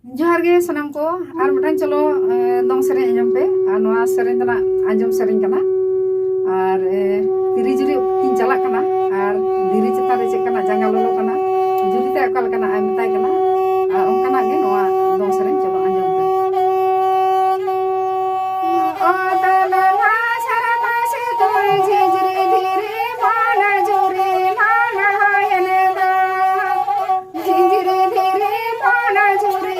जोहार गे सनम को आर मटान चलो दong सेरें आंजम पे आर नोआ सेरें तना आंजम सेरें kana आर तिरी जुरी किन चला kana आर दिरी चेता रे चेक kana janga lolo kana जुरी ते अकल kana आय मताय kana आर ओंकाना गे नोआ dong सेरें चलो आंजम पे ओ तलला सरता से तोय झिझरी धीरे बाला जुरी लाला हायनदा झिझरी धीरे बाला जुरी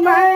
Bye.